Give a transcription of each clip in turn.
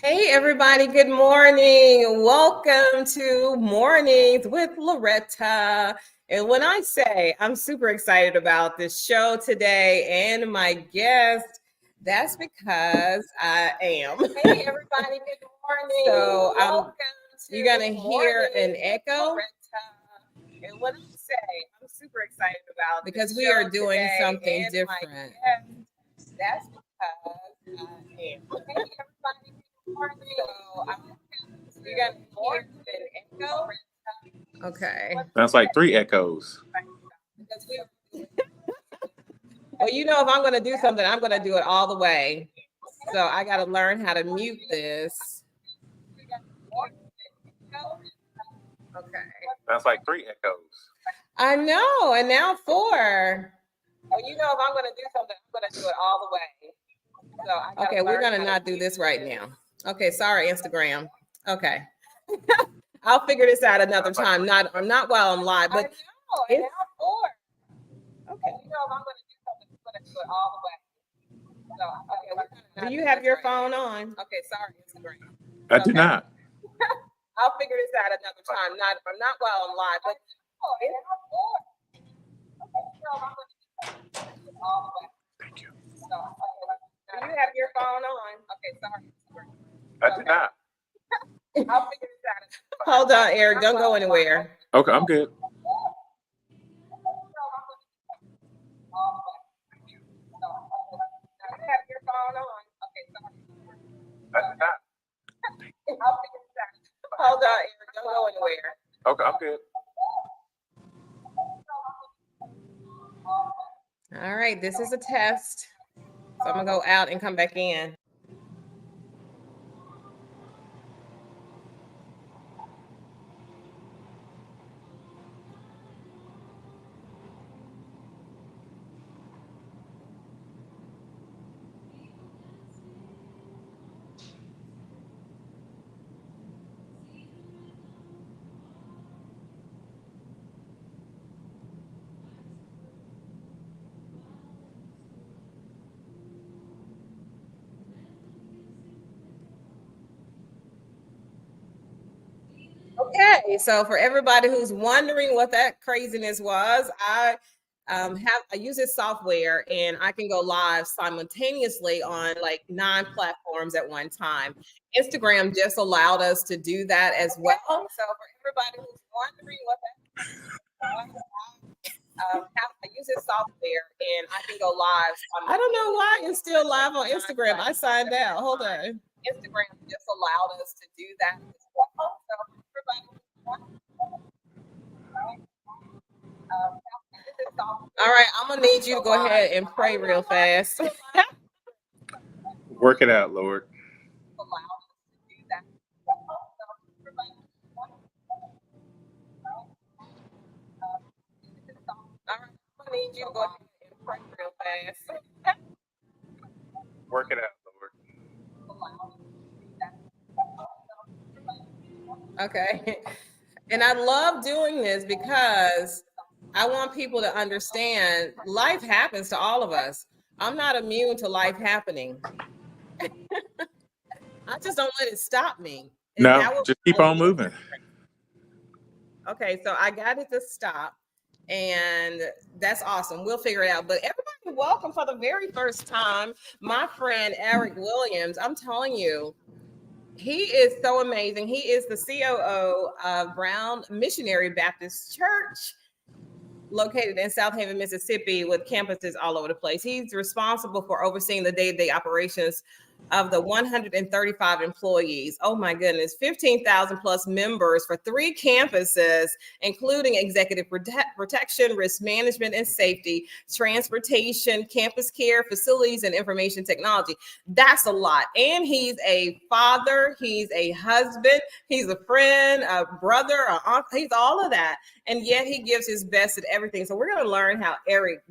Hey, everybody. Good morning. Welcome to Mornings with Loretta. And when I say I'm super excited about this show today and my guest, that's because I am. Hey, everybody. Good morning. So you're going to hear an echo. And when I say I'm super excited about because we are doing something different. That's because I am. Hey, everybody. So you're gonna hear an echo. Okay. That's like 3 echoes. Well, if I'm going to do something, I'm going to do it all the way. So I got to learn how to mute this. Okay. That's like 3 echoes. I know. And now 4. Well, if I'm going to do something, I'm going to do it all the way. So okay, we're going to not do this right now. Okay. Sorry, Instagram. Okay. I'll figure this out another time. Not while I'm live, but it's 4. Okay. I'm going to do something, I'm going to do it all the way. So, okay, do you have your phone on? Okay, sorry, Instagram. I do not. I'll figure this out another time. Not while I'm live, but it's 4. Okay, so I'm going to do it all the way. Thank you. So, okay, do you have your phone on? Okay, sorry, Instagram. I do not. I'll figure this out. Hold on, Eric. Don't go anywhere. Okay, I'm good. Have your phone on. Okay, sorry. I do not. I'll figure this out. Hold on, Eric. Don't go anywhere. Okay, I'm good. All right, this is a test. So I'm gonna go out and come back in. Okay, so for everybody who's wondering what that craziness was, I use this software and I can go live simultaneously on like 9 platforms at one time. Instagram just allowed us to do that as well. So for everybody who's wondering what that I use this software and I can go live. I don't know why it's still live on Instagram. I signed out. Hold on. Instagram just allowed us to do that as well. So all right, I'm gonna need you to go ahead and pray real fast. Work it out, Lord. All right, I'm gonna need you to go ahead and pray real fast. Work it out, Lord. Okay. And I love doing this because I want people to understand life happens to all of us. I'm not immune to life happening. I just don't let it stop me. No, just keep on moving. Okay, so I got it to stop. And that's awesome. We'll figure it out. But everybody, welcome for the very first time, my friend Eric Williams. I'm telling you, he is so amazing. He is the COO of Brown Missionary Baptist Church, located in Southaven, Mississippi, with campuses all over the place. He's responsible for overseeing the day-to-day operations of the 135 employees. Oh my goodness, 15,000 plus members for 3 campuses, including executive protection, risk management and safety, transportation, campus care, facilities, and information technology. That's a lot. And he's a father, he's a husband, he's a friend, a brother, a aunt, he's all of that. And yet he gives his best at everything. So we're going to learn how Eric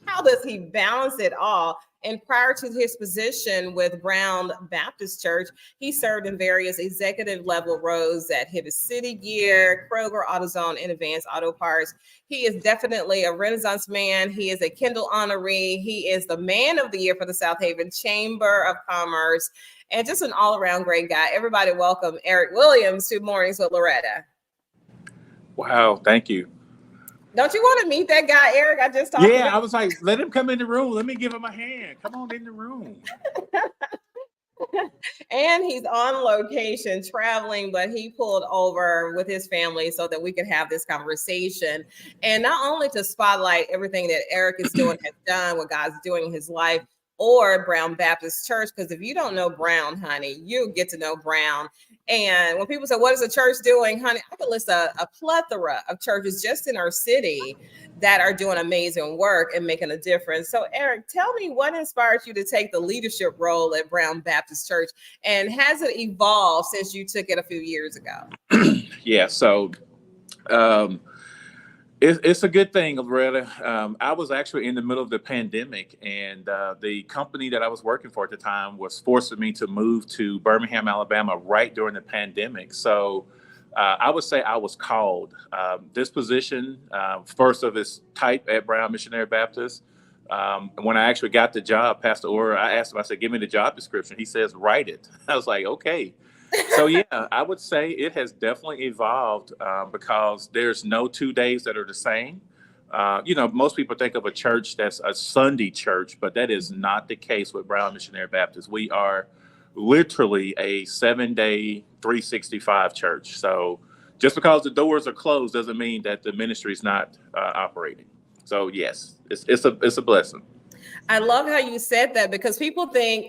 how does he balance it all? And prior to his position with Brown Baptist Church, he served in various executive level roles at Hibbett City Gear, Kroger, AutoZone, and Advanced Auto Parts. He is definitely a Renaissance man. He is a Kendall honoree. He is the man of the year for the Southaven Chamber of Commerce, and just an all-around great guy. Everybody welcome Eric Williams to Mornings with Loretta. Wow, thank you. Don't you want to meet that guy, Eric? I just talked to him. I was like, let him come in the room. Let me give him a hand. Come on in the room. And he's on location traveling, but he pulled over with his family so that we could have this conversation. And not only to spotlight everything that Eric is doing, has done, what God's doing in his life, or Brown Baptist Church, because if you don't know Brown, honey, you get to know Brown. And when people say, what is the church doing, honey, I can list a plethora of churches just in our city that are doing amazing work and making a difference. So, Eric, tell me what inspired you to take the leadership role at Brown Baptist Church, and has it evolved since you took it a few years ago? It's a good thing, Loretta. I was actually in the middle of the pandemic, and the company that I was working for at the time was forcing me to move to Birmingham, Alabama, right during the pandemic. So I would say I was called. This position, first of its type at Brown Missionary Baptist. When I actually got the job, Pastor Orr, I asked him, I said, give me the job description. He says, write it. I was like, okay. So, I would say it has definitely evolved because there's no 2 days that are the same. Most people think of a church that's a Sunday church, but that is not the case with Brown Missionary Baptist. We are literally a 7-day, 365 church. So just because the doors are closed doesn't mean that the ministry is not operating. So, yes, it's a blessing. I love how you said that, because people think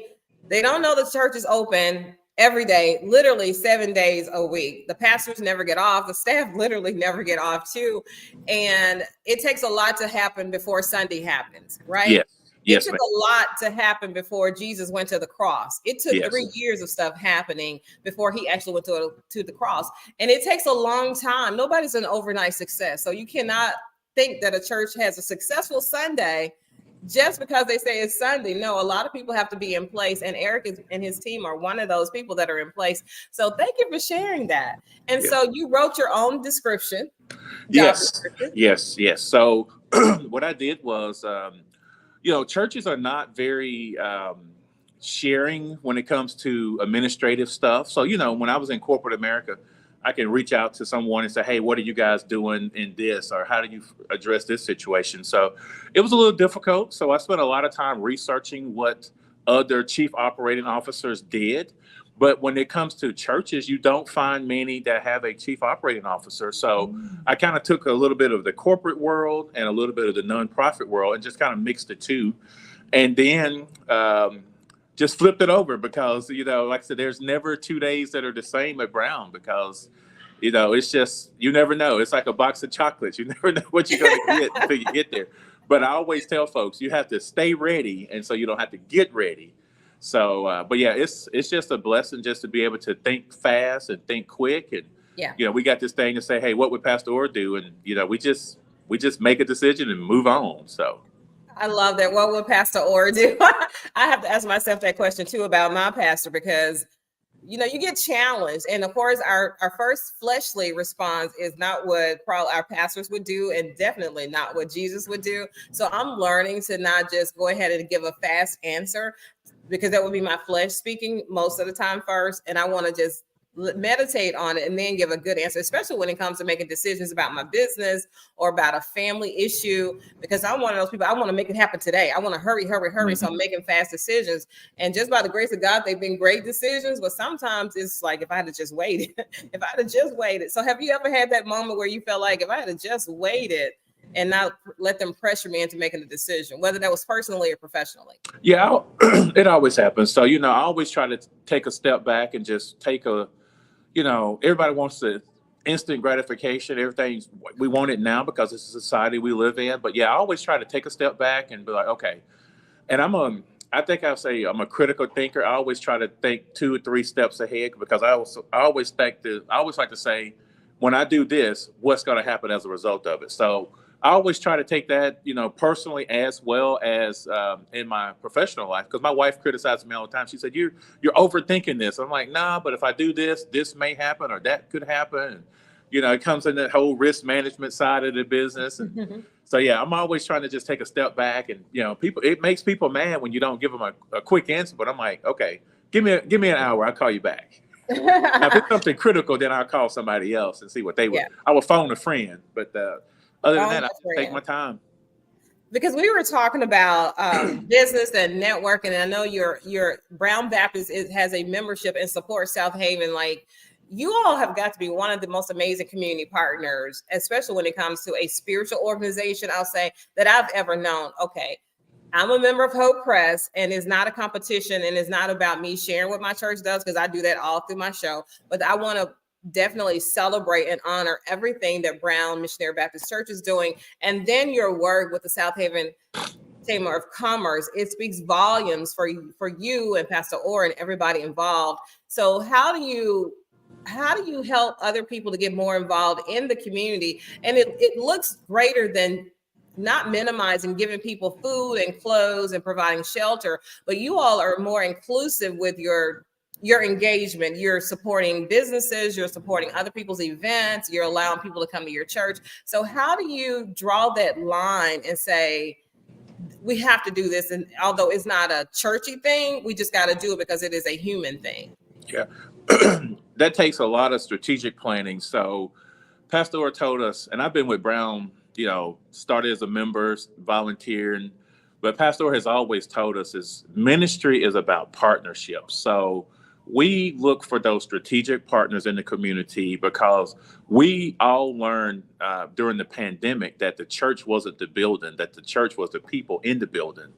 they don't know the church is open every day, literally 7 days a week. The pastors never get off. The staff literally never get off too. And it takes a lot to happen before Sunday happens, right? Yes, it took a lot to happen before Jesus went to the cross. It took 3 years of stuff happening before he actually went to the cross. And it takes a long time. Nobody's an overnight success. So you cannot think that a church has a successful Sunday just because they say it's Sunday. No, a lot of people have to be in place, and Eric and his team are one of those people that are in place. So thank you for sharing that. And so you wrote your own description. Yes. So what I did was, churches are not very sharing when it comes to administrative stuff. So, when I was in corporate America, I can reach out to someone and say, hey, what are you guys doing in this? Or how do you address this situation? So it was a little difficult. So I spent a lot of time researching what other chief operating officers did. But when it comes to churches, you don't find many that have a chief operating officer. So I kind of took a little bit of the corporate world and a little bit of the nonprofit world and just kind of mixed the two. And then just flipped it over because, like I said, there's never 2 days that are the same at Brown because, it's just, you never know. It's like a box of chocolates. You never know what you're going to get until you get there. But I always tell folks, you have to stay ready. And so you don't have to get ready. So, it's just a blessing just to be able to think fast and think quick. And, we got this thing to say, hey, what would Pastor Orr do? And, we just make a decision and move on. So. I love that. What would Pastor Orr do? I have to ask myself that question too about my pastor, because you get challenged, and of course our first fleshly response is not what probably our pastors would do, and definitely not what Jesus would do. So I'm learning to not just go ahead and give a fast answer, because that would be my flesh speaking most of the time first, and I want to just meditate on it and then give a good answer, especially when it comes to making decisions about my business or about a family issue, because I'm one of those people, I want to make it happen today. I want to hurry. Mm-hmm. So I'm making fast decisions, and just by the grace of God, they've been great decisions, but sometimes it's like, if I had just waited. So have you ever had that moment where you felt like, if I had just waited and not let them pressure me into making a decision, whether that was personally or professionally? Yeah, it always happens. So, I always try to take a step back and just take everybody wants the instant gratification. Everything's, we want it now because it's a society we live in. But I always try to take a step back and be like, okay. And I think I'll say I'm a critical thinker. I always try to think 2 or 3 steps ahead, because I always like to say, when I do this, what's going to happen as a result of it? So I always try to take that, personally as well as in my professional life. Because my wife criticizes me all the time. She said, "You're overthinking this." I'm like, "Nah, but if I do this, this may happen or that could happen." And, it comes in that whole risk management side of the business. And so, yeah, I'm always trying to just take a step back. And, people, it makes people mad when you don't give them a quick answer. But I'm like, okay, give me an hour. I'll call you back. Now, if it's something critical, then I'll call somebody else and see what they would. Yeah. I will phone a friend, but other than that, I Phone a just take friend. my time. Because we were talking about business and networking, and I know your Brown Baptist has a membership and supports Southaven. Like, you all have got to be one of the most amazing community partners, especially when it comes to a spiritual organization, I'll say, that I've ever known. Okay, I'm a member of Hope Press, and it's not a competition, and it's not about me sharing what my church does, because I do that all through my show. But I want to definitely celebrate and honor everything that Brown Missionary Baptist Church is doing. And then your work with the Southaven Chamber of Commerce, it speaks volumes for you and Pastor Orr and everybody involved. So how do you help other people to get more involved in the community? And it looks greater than not minimizing giving people food and clothes and providing shelter, but you all are more inclusive with your engagement. You're supporting businesses, you're supporting other people's events, you're allowing people to come to your church. So how do you draw that line and say, we have to do this? And although it's not a churchy thing, we just got to do it because it is a human thing. Yeah. That takes a lot of strategic planning. So Pastor Orr told us, and I've been with Brown, started as a member, volunteering, but Pastor Orr has always told us is ministry is about partnerships. So we look for those strategic partners in the community, because we all learned during the pandemic that the church wasn't the building, that the church was the people in the building.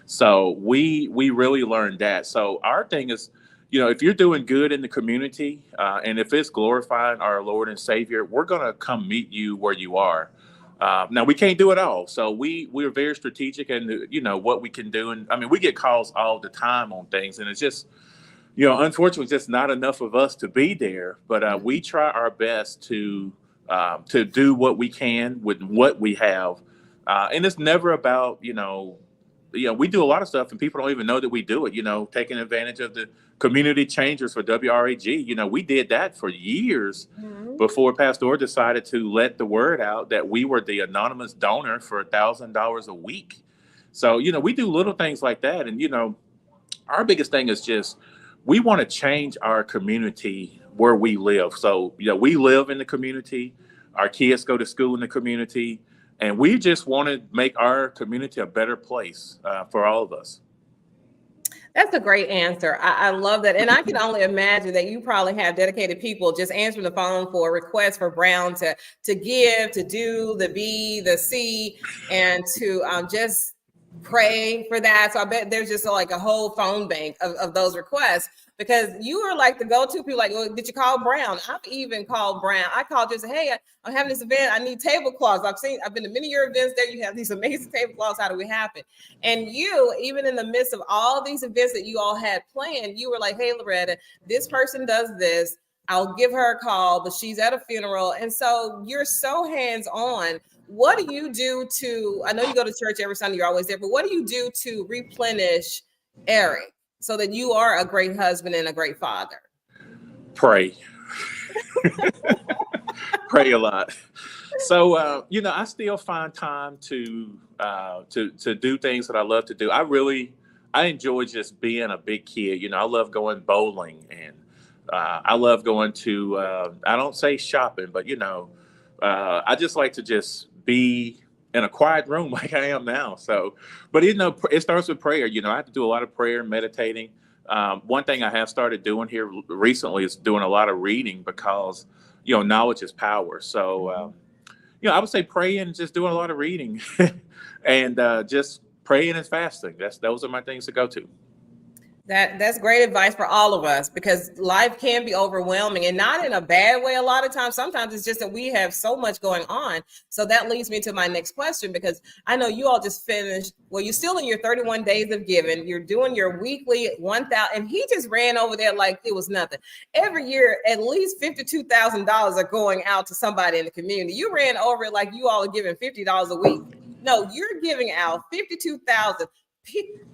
So we really learned that. So our thing is, if you're doing good in the community, and if it's glorifying our Lord and Savior, we're going to come meet you where you are. Now, we can't do it all. So we're very strategic in, what we can do. And I mean, we get calls all the time on things, and it's just, unfortunately, just not enough of us to be there. But we try our best to do what we can with what we have. And it's never about, we do a lot of stuff and people don't even know that we do it, taking advantage of the community changers for WRAG. We did that for years before Pastor Orr decided to let the word out that we were the anonymous donor for $1,000 a week. So, we do little things like that. And, our biggest thing is just, we want to change our community where we live. So, we live in the community. Our kids go to school in the community. And we just want to make our community a better place for all of us. That's a great answer. I love that. And I can only imagine that you probably have dedicated people just answering the phone for requests for Brown to give, to do, the B, the C, and to just pray for that. So I bet there's just like a whole phone bank of those requests, because you are like the go-to people. Like, well, did you call Brown? I've even called Brown. I called just, hey, I'm having this event. I need tablecloths. I've been to many of your events there. You have these amazing tablecloths. How do we happen? And you, even in the midst of all these events that you all had planned, you were like, hey, Loretta, this person does this. I'll give her a call, but she's at a funeral. And so you're so hands-on. What do you do I know you go to church every Sunday, you're always there, but what do you do to replenish Eric so that you are a great husband and a great father? Pray. Pray a lot. So, I still find time to do things that I love to do. I enjoy just being a big kid. I love going bowling, and I love going to, I don't say shopping, but, I just like to just be in a quiet room like I am now. So, but it starts with prayer. I have to do a lot of prayer and meditating. One thing I have started doing here recently is doing a lot of reading, because, knowledge is power. So, I would say praying and just doing a lot of reading and just praying and fasting. Those are my things to go to. That's great advice for all of us, because life can be overwhelming, and not in a bad way. A lot of times, sometimes it's just that we have so much going on. So that leads me to my next question, because I know you all just finished. Well, you're still in your 31 days of giving. You're doing your weekly 1,000, and he just ran over there like it was nothing. Every year, at least $52,000 are going out to somebody in the community. You ran over it like you all are giving $50 a week. No, you're giving out 52,000.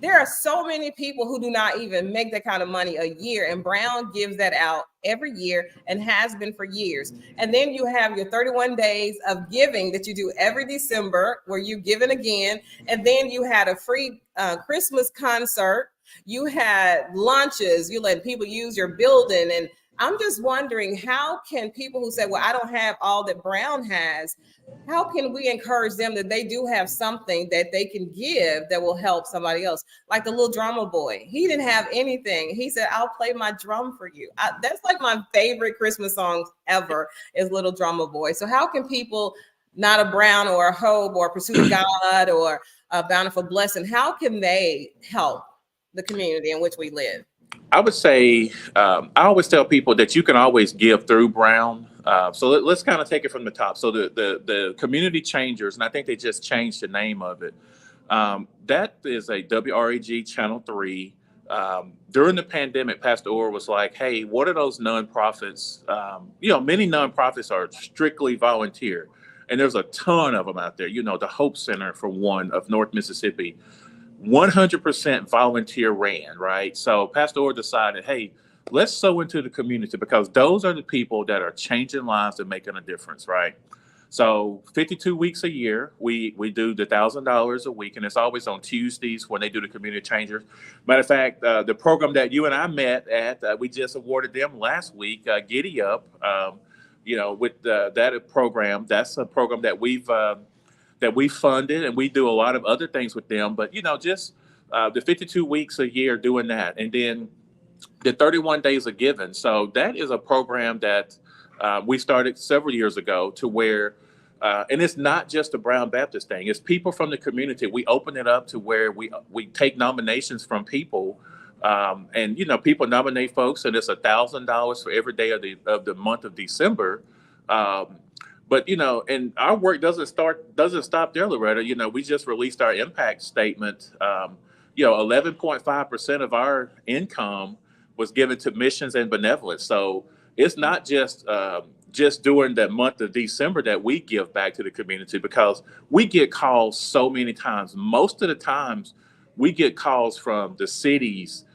There are so many people who do not even make that kind of money a year, and Brown gives that out every year and has been for years. And then you have your 31 days of giving that you do every December, where you give it again. And then you had a free Christmas concert. You had lunches. You let people use your building. And I'm just wondering, how can people who say, well, I don't have all that Brown has, how can we encourage them that they do have something that they can give that will help somebody else? Like the little drummer boy, he didn't have anything. He said, I'll play my drum for you. That's like my favorite Christmas song ever, is Little Drummer Boy. So how can people, not a Brown or a Hope or Pursuit of God or a Bountiful Blessing, how can they help the community in which we live? I would say, I always tell people that you can always give through Brown. So let's kind of take it from the top. So the Community Changers, and I think they just changed the name of it. That is a WREG Channel 3. During the pandemic, Pastor Orr was like, hey, what are those nonprofits? Many nonprofits are strictly volunteer, and there's a ton of them out there. The Hope Center, for one, of North Mississippi, 100% volunteer ran, right? So Pastor Orr decided, hey, let's sow into the community, because those are the people that are changing lives and making a difference, right? So 52 weeks a year, we do the $1,000 a week, and it's always on Tuesdays when they do the Community Changers. Matter of fact, the program that you and I met at, we just awarded them last week, Giddy Up. With that program, that's a program that we funded, and we do a lot of other things with them. But just the 52 weeks a year doing that, and then the 31 days of giving. So that is a program that we started several years ago, to where, and it's not just a Brown Baptist thing. It's people from the community. We open it up to where we take nominations from people, and people nominate folks, and it's $1,000 for every day of the month of December. But and our work doesn't stop there, Loretta. We just released our impact statement. 11.5% of our income was given to missions and benevolence. So it's not just during the month of December that we give back to the community, because we get calls so many times. Most of the times we get calls from the cities,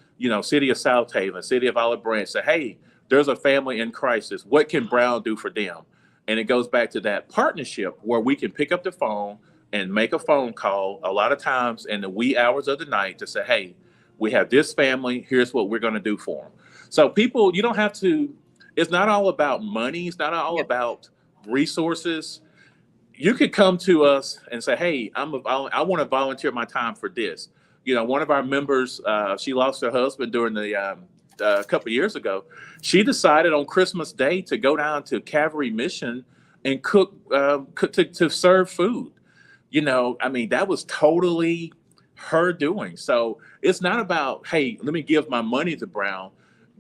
city of Southaven, city of Olive Branch, say, hey, there's a family in crisis. What can Brown do for them? And it goes back to that partnership where we can pick up the phone and make a phone call, a lot of times in the wee hours of the night, to say, hey, we have this family, here's what we're going to do for them. So people, you don't have to, it's not all about money. It's not all about resources. You could come to us and say, hey, I want to volunteer my time for this. One of our members, she lost her husband during the a couple of years ago. She decided on Christmas Day to go down to Calvary Mission and cook to serve food. That was totally her doing. So it's not about, hey, let me give my money to Brown.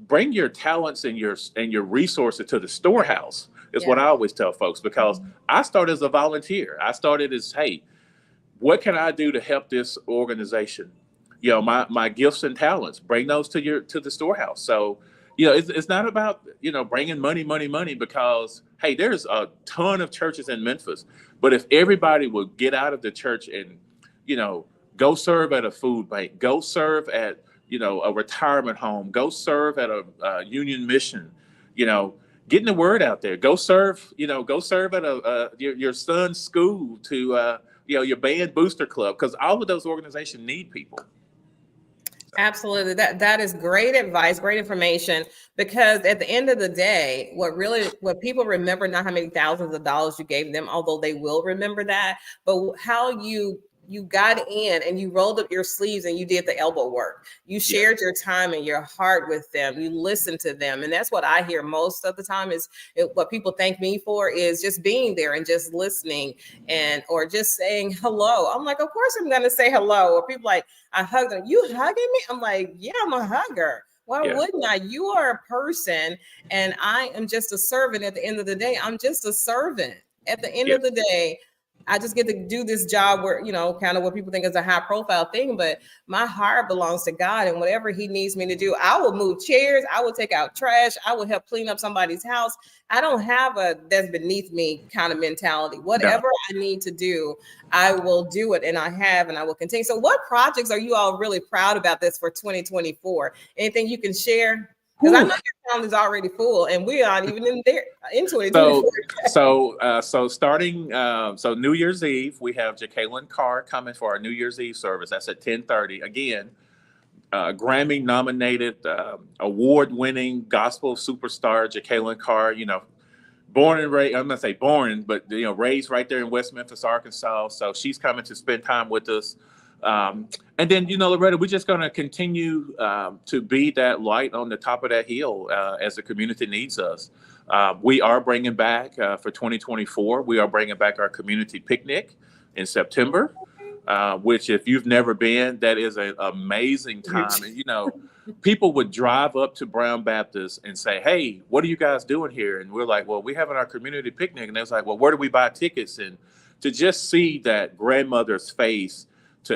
Bring your talents and your resources to the storehouse is what I always tell folks, because I started as a volunteer. I started as, hey, what can I do to help this organization? My gifts and talents, bring those to the storehouse. So, it's not about, bringing money, because, hey, there's a ton of churches in Memphis. But if everybody would get out of the church and, go serve at a food bank, go serve at, a retirement home, go serve at a union mission, getting the word out there, go serve at your son's school, to, your band booster club, because all of those organizations need people. Absolutely. That is great advice, great information, because at the end of the day, what people remember, not how many thousands of dollars you gave them, although they will remember that, but how you you got in and you rolled up your sleeves and you did the elbow work. You shared your time and your heart with them. You listened to them. And that's what I hear most of the time is what people thank me for is just being there and just listening and or just saying hello. I'm like, of course I'm going to say hello. Or people like, I hug them. You hugging me? I'm like, yeah, I'm a hugger. Why wouldn't I? You are a person and I am just a servant at the end of the day. I'm just a servant. At the end of the day, I just get to do this job where, you know, kind of what people think is a high profile thing, but my heart belongs to God and whatever he needs me to do, I will move chairs. I will take out trash. I will help clean up somebody's house. I don't have a that's beneath me kind of mentality. Whatever I need to do, I will do it. And I have, and I will continue. So what projects are you all really proud about this for 2024? Anything you can share? Because I know your calendar is already full, and we aren't even in there in 2024. So starting so New Year's Eve, we have Jacqueline Carr coming for our New Year's Eve service. That's at 10:30. Again, Grammy nominated, award-winning gospel superstar Jacqueline Carr. You know, born and raised. I'm not say born, but you know, raised right there in West Memphis, Arkansas. So she's coming to spend time with us. And then, you know, Loretta, we're just going to continue to be that light on the top of that hill as the community needs us. We are bringing back for 2024, we are bringing back our community picnic in September, which if you've never been, that is an amazing time. And, you know, people would drive up to Brown Baptist and say, hey, what are you guys doing here? And we're like, well, we're having our community picnic. And it's like, well, where do we buy tickets? And to just see that grandmother's face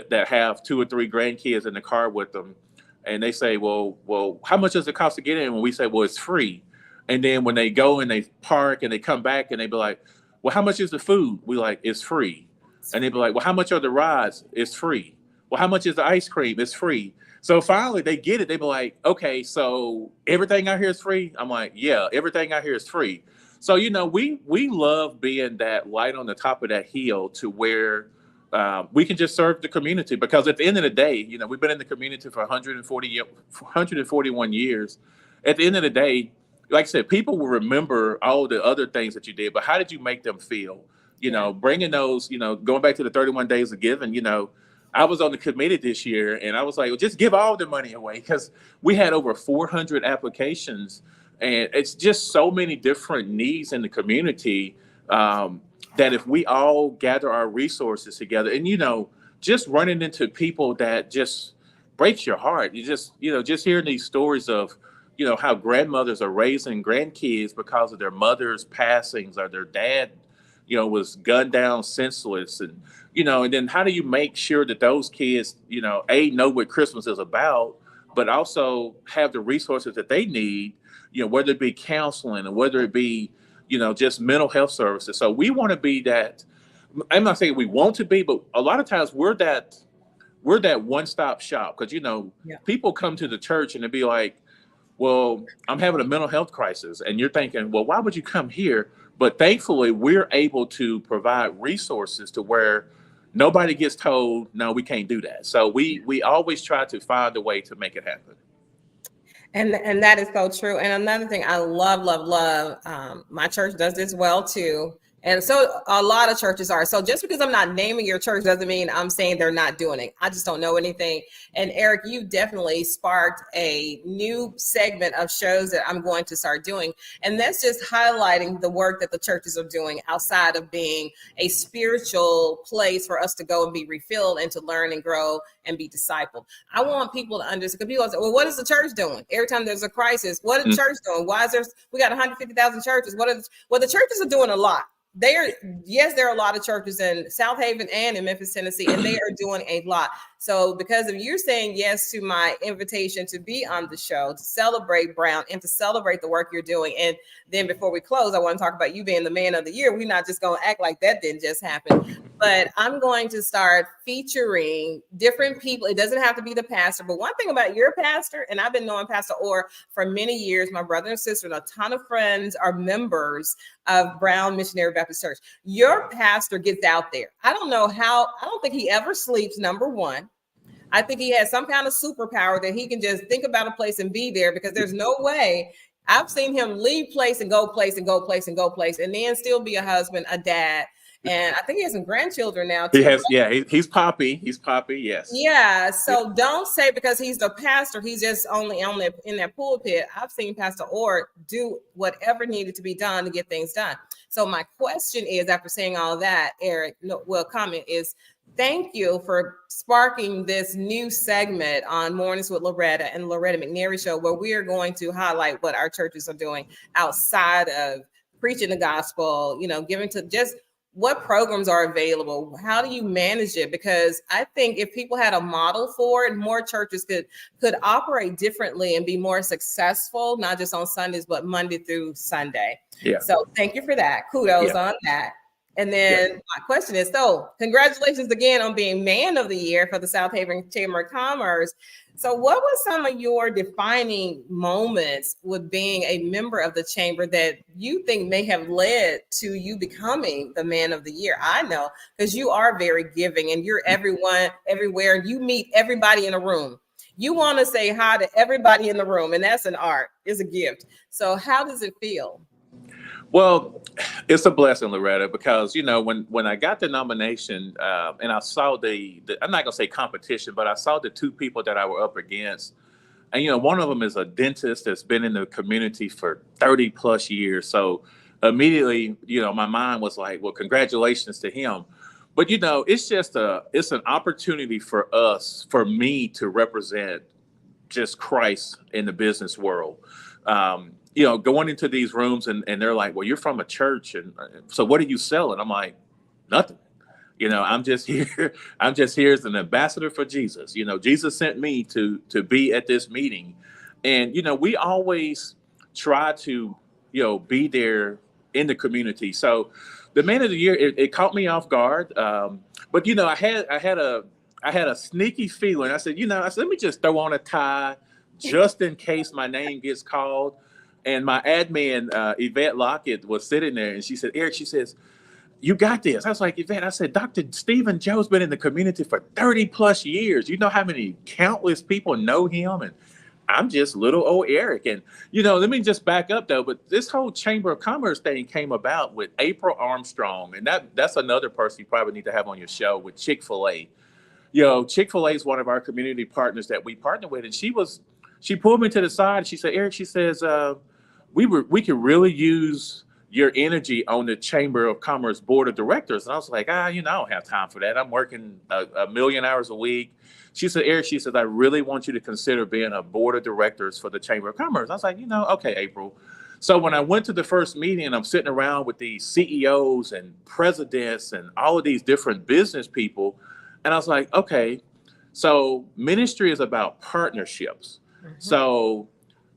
that have 2 or 3 grandkids in the car with them. And they say, well, how much does it cost to get in? When we say, well, it's free. And then when they go and they park and they come back and they be like, well, how much is the food? We like, it's free. And they be like, well, how much are the rides? It's free. Well, how much is the ice cream? It's free. So finally they get it. They be like, okay, so everything out here is free? I'm like, yeah, everything out here is free. So, you know, we love being that light on the top of that hill to where we can just serve the community, because at the end of the day, you know, we've been in the community for 141 years. At the end of the day, like I said, people will remember all the other things that you did, but how did you make them feel? You know, bringing those, you know, going back to the 31 days of giving, you know, I was on the committee this year and I was like, well, just give all the money away, because we had over 400 applications and it's just so many different needs in the community. That if we all gather our resources together and, you know, just running into people that just breaks your heart. You just, you know, just hearing these stories of, you know, how grandmothers are raising grandkids because of their mother's passings or their dad, you know, was gunned down senseless. And, you know, and then how do you make sure that those kids, you know, know what Christmas is about, but also have the resources that they need, you know, whether it be counseling or whether it be, you know, just mental health services. So we want to be that. I'm not saying we want to be, but a lot of times we're that one-stop shop, because, you know, people come to the church and they be like, well, I'm having a mental health crisis. And you're thinking, well, why would you come here? But thankfully, we're able to provide resources to where nobody gets told, no, we can't do that. So we always try to find a way to make it happen. And that is so true. And another thing I love, my church does this well too. And so a lot of churches are. So just because I'm not naming your church doesn't mean I'm saying they're not doing it. I just don't know anything. And Eric, you definitely sparked a new segment of shows that I'm going to start doing. And that's just highlighting the work that the churches are doing outside of being a spiritual place for us to go and be refilled and to learn and grow and be discipled. I want people to understand, because people say, well, what is the church doing? Every time there's a crisis, what is the church doing? Why is we got 150,000 churches? Well, the churches are doing a lot. There are a lot of churches in Southaven and in Memphis, Tennessee, and they are doing a lot. So because of you saying yes to my invitation to be on the show, to celebrate Brown and to celebrate the work you're doing. And then before we close, I want to talk about you being the man of the year. We're not just going to act like that didn't just happen. But I'm going to start featuring different people. It doesn't have to be the pastor. But one thing about your pastor, and I've been knowing Pastor Orr for many years, my brother and sister and a ton of friends are members of Brown Missionary Baptist Church. Your pastor gets out there. I don't think he ever sleeps, number one. I think he has some kind of superpower that he can just think about a place and be there, because there's no way. I've seen him leave place and go place and go place and go place and then still be a husband, a dad, and I think he has some grandchildren now too. He has, he's Poppy. He's Poppy, yes. Yeah, so don't say because he's the pastor, he's just only in that pulpit. I've seen Pastor Orr do whatever needed to be done to get things done. So my question is, after saying all that, Eric, comment is, thank you for sparking this new segment on Mornings with Loretta and Loretta McNary Show, where we are going to highlight what our churches are doing outside of preaching the gospel, giving to just what programs are available. How do you manage it? Because I think if people had a model for it, more churches could operate differently and be more successful, not just on Sundays, but Monday through Sunday. Yeah. So thank you for that. Kudos on that. And then my question is, so congratulations again on being Man of the Year for the Southaven Chamber of Commerce. So what were some of your defining moments with being a member of the chamber that you think may have led to you becoming the Man of the Year? I know, because you are very giving and you're everywhere. You meet everybody in a room. You want to say hi to everybody in the room, and that's an art, it's a gift. So how does it feel? Well, it's a blessing, Loretta, because, when I got the nomination and I saw the I'm not going to say competition, but I saw the two people that I were up against. And, one of them is a dentist that's been in the community for 30 plus years. So immediately, my mind was like, well, congratulations to him. But, it's an opportunity for me to represent just Christ in the business world. Going into these rooms and they're like, well, you're from a church. And so what are you selling? I'm like, nothing. I'm just here. I'm just here as an ambassador for Jesus. Jesus sent me to be at this meeting. And, we always try to, be there in the community. So the Man of the Year, it caught me off guard. But, I had a sneaky feeling. I said, let me just throw on a tie just in case my name gets called. And my admin, Yvette Lockett, was sitting there and she said, Eric, she says, you got this. I was like, Yvette, I said, Dr. Stephen Joe's been in the community for 30 plus years. You know how many countless people know him? And I'm just little old Eric. And, let me just back up though. But this whole Chamber of Commerce thing came about with April Armstrong. And that's another person you probably need to have on your show with Chick-fil-A. Chick-fil-A is one of our community partners that we partner with. And she pulled me to the side and she said, Eric, she says, we could really use your energy on the Chamber of Commerce Board of Directors. And I was like, I don't have time for that. I'm working a million hours a week. She said, Eric, she said, I really want you to consider being a board of directors for the Chamber of Commerce. I was like, okay, April. So when I went to the first meeting and I'm sitting around with these CEOs and presidents and all of these different business people, and I was like, okay, so ministry is about partnerships. Mm-hmm. So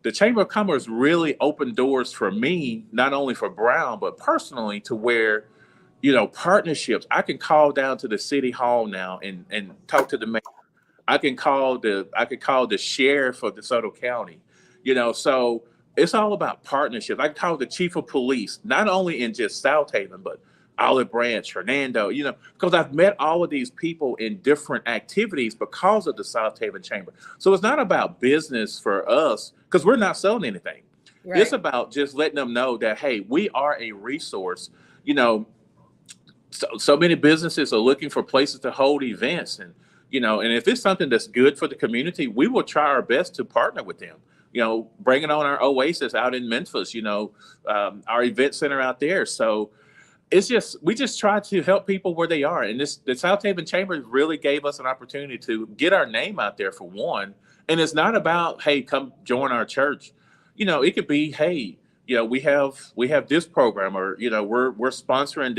the Chamber of Commerce really opened doors for me, not only for Brown, but personally to where, partnerships. I can call down to the city hall now and talk to the mayor. I could call the sheriff of DeSoto County, so it's all about partnerships. I can call the chief of police, not only in just Southaven, but Olive Branch, Hernando, because I've met all of these people in different activities because of the Southaven Chamber. So it's not about business for us because we're not selling anything. Right. It's about just letting them know that, hey, we are a resource. So many businesses are looking for places to hold events. And, and if it's something that's good for the community, we will try our best to partner with them. Bringing on our Oasis out in Memphis, our event center out there. So we just try to help people where they are. And the Southaven Chamber really gave us an opportunity to get our name out there for one. And it's not about, hey, come join our church. It could be, hey, we have this program, or, we're sponsoring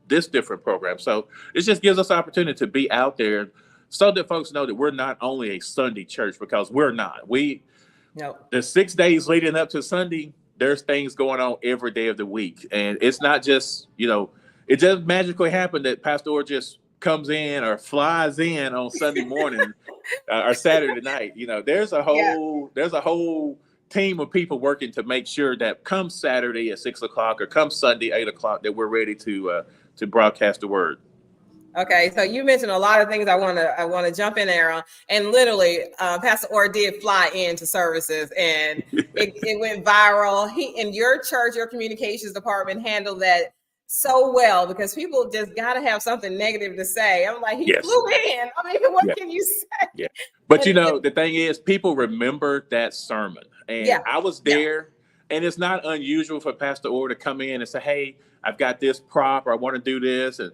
this different program. So it just gives us opportunity to be out there so that folks know that we're not only a Sunday church, because we're not. The 6 days leading up to Sunday, there's things going on every day of the week. And it's not just, it doesn't magically happen that Pastor Orr just comes in or flies in on Sunday morning or Saturday night. There's a whole team of people working to make sure that come Saturday at 6 o'clock or come Sunday 8 o'clock that we're ready to broadcast the word. Okay, so you mentioned a lot of things I want to jump in there on, and literally, Pastor Orr did fly into services, and it went viral. He in your church, your communications department handled that so well because people just got to have something negative to say. I'm like, he flew in. I mean, what can you say? Yeah. But And the thing is, people remember that sermon. And yeah, I was there, and it's not unusual for Pastor Orr to come in and say, hey, I've got this prop, or I want to do this. And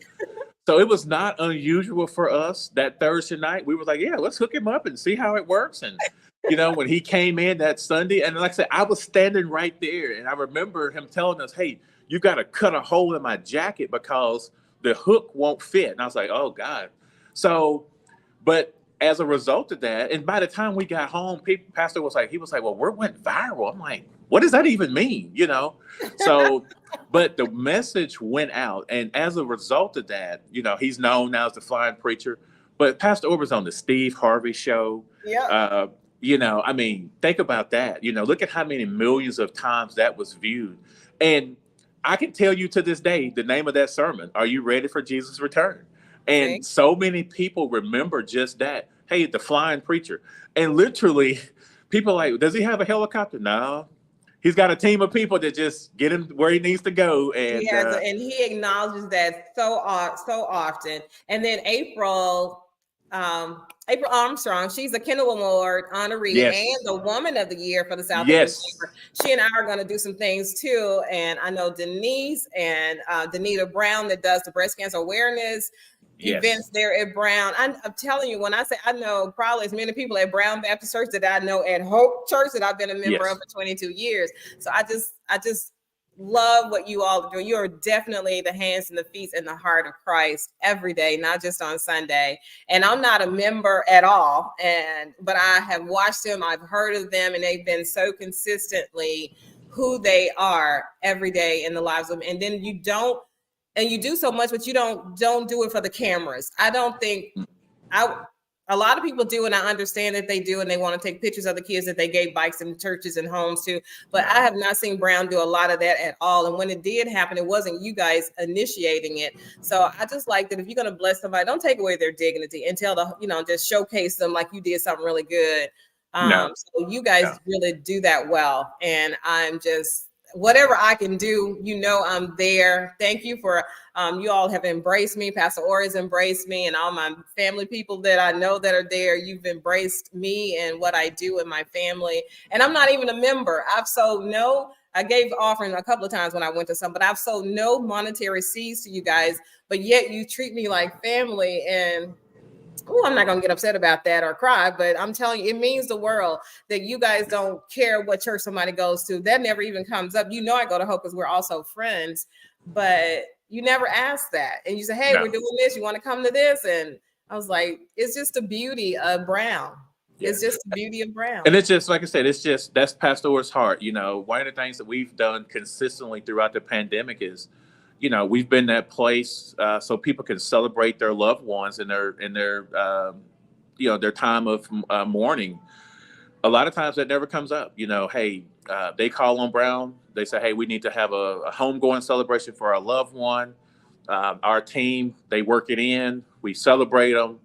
so it was not unusual for us that Thursday night. We were like, yeah, let's hook him up and see how it works. And, when he came in that Sunday, and like I said, I was standing right there. And I remember him telling us, hey, you got to cut a hole in my jacket because the hook won't fit. And I was like, oh, God. So, but as a result of that, and by the time we got home, Pastor was like, well, we went viral. I'm like, what does that even mean? So, but the message went out. And as a result of that, he's known now as the flying preacher, but Pastor Orr was on the Steve Harvey show. yeah. I mean, think about that. Look at how many millions of times that was viewed. And I can tell you to this day, the name of that sermon, Are You Ready for Jesus' Return? And so many people remember just that. Hey, the flying preacher. And literally, people are like, does he have a helicopter? No. He's got a team of people that just get him where he needs to go. And and he acknowledges that so often. And then April Armstrong, she's a Kendall Award honoree and the Woman of the Year for the Southaven Chamber. She and I are going to do some things too. And I know Denise and Danita Brown that does the breast cancer awareness events there at Brown. I'm telling you, when I say I know probably as many people at Brown Baptist Church that I know at Hope Church that I've been a member of for 22 years. So I just love what you all do. You are definitely the hands and the feet and the heart of Christ every day, not just on Sunday. And I'm not a member at all, but I have watched them, I've heard of them, and they've been so consistently who they are every day in the lives of them. And then you do so much, but you don't do it for the cameras. I don't think a lot of people do, and I understand that they do, and they want to take pictures of the kids that they gave bikes in churches and homes to. But I have not seen Brown do a lot of that at all. And when it did happen, it wasn't you guys initiating it. So I just like that if you're going to bless somebody, don't take away their dignity and just showcase them like you did something really good. So you guys really do that well. And I'm just, whatever I can do, I'm there. Thank you for, you all have embraced me. Pastor Orr has embraced me, and all my family people that I know that are there. You've embraced me and what I do in my family. And I'm not even a member. I gave offering a couple of times when I went to some, but I've sold no monetary seeds to you guys, but yet you treat me like family. And I'm not going to get upset about that or cry, but I'm telling you, it means the world that you guys don't care what church somebody goes to. That never even comes up. I go to Hope because we're also friends, but you never ask that. And you say, hey, we're doing this. You want to come to this? And I was like, it's just the beauty of Brown. Yeah. It's just the beauty of Brown. And it's just, like I said, that's Pastor Orr's heart. One of the things that we've done consistently throughout the pandemic is, we've been that place so people can celebrate their loved ones in their time of mourning. A lot of times that never comes up. Hey, they call on Brown. They say, hey, we need to have a homegoing celebration for our loved one. Our team, they work it in. We celebrate them.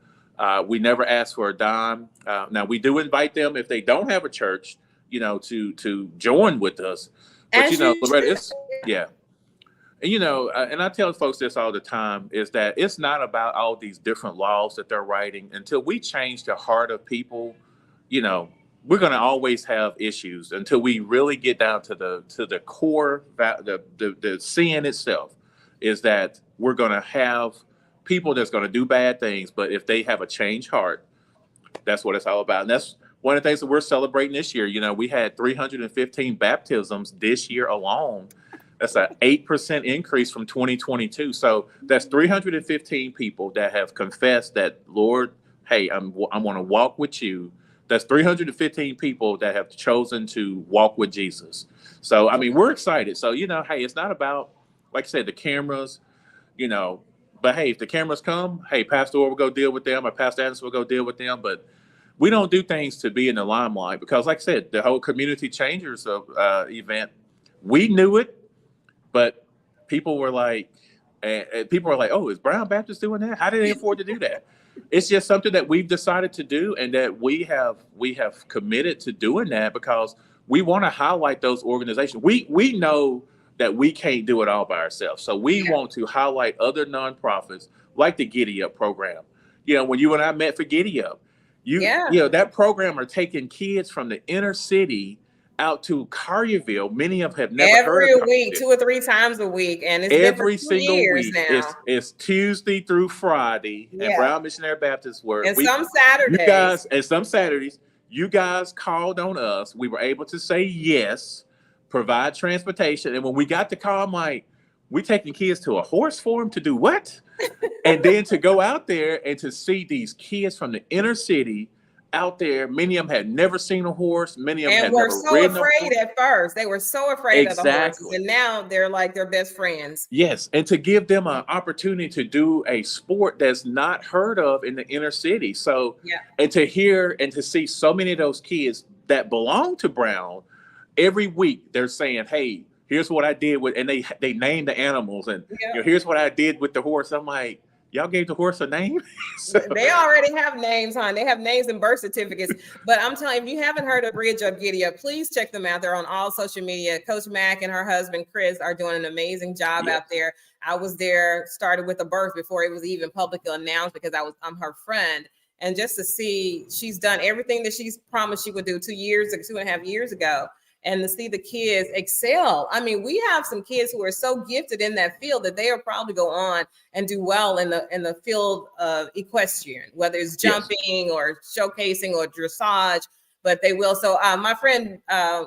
We never ask for a dime. Now we do invite them if they don't have a church, to join with us. But Loretta, and I tell folks this all the time, is that it's not about all these different laws that they're writing. Until we change the heart of people, we're going to always have issues until we really get down to the core, the sin itself, is that we're going to have people that's going to do bad things. But if they have a changed heart, that's what it's all about. And that's one of the things that we're celebrating this year. We had 315 baptisms this year alone. That's an 8% increase from 2022. So that's 315 people that have confessed that, Lord, hey, I want to walk with you. That's 315 people that have chosen to walk with Jesus. So, I mean, we're excited. So, hey, it's not about, like I said, the cameras, but hey, if the cameras come, hey, Pastor Orr will go deal with them, or Pastor Anderson will go deal with them. But we don't do things to be in the limelight because, like I said, the whole Community Changers event, we knew it. But people were like, oh, is Brown Baptist doing that? How did they afford to do that? It's just something that we've decided to do, and that we have committed to doing that because we want to highlight those organizations. We know that we can't do it all by ourselves. So we want to highlight other nonprofits like the Giddy Up program. You know, when you and I met for Giddy Up, you know, that program are taking kids from the inner city out to Collierville. Many of them have never heard of every week, 2 or 3 times a week, and it's been for 2 single years week. now. It's Tuesday through Friday at Brown Missionary Baptist Word. And some Saturdays. You guys, and some Saturdays, you guys called on us. We were able to say yes, provide transportation. And when we got the call, I'm like, we taking kids to a horse farm to do what? And then to go out there and to see these kids from the inner city out there. Many of them had never seen a horse. Many of them had were never so ridden afraid at first. They were so afraid of the horses, and now they're like their best friends. Yes, and to give them an opportunity to do a sport that's not heard of in the inner city. So, and to hear and to see so many of those kids that belong to Brown, every week they're saying, "Hey, here's what I did with," and they name the animals, and you know, here's what I did with the horse. I'm like, y'all gave the horse a name? So, they already have names, hon. They have names and birth certificates. But I'm telling you, if you haven't heard of Bridge Up Giddy Up, please check them out. They're on all social media. Coach Mack and her husband, Chris, are doing an amazing job out there. I was there, started with a birth before it was even publicly announced because I'm her friend. And just to see, she's done everything that she's promised she would do 2.5 years ago. And to see the kids excel. I mean, we have some kids who are so gifted in that field that they'll probably go on and do well in the field of equestrian, whether it's jumping or showcasing or dressage, but they will. So my friend, I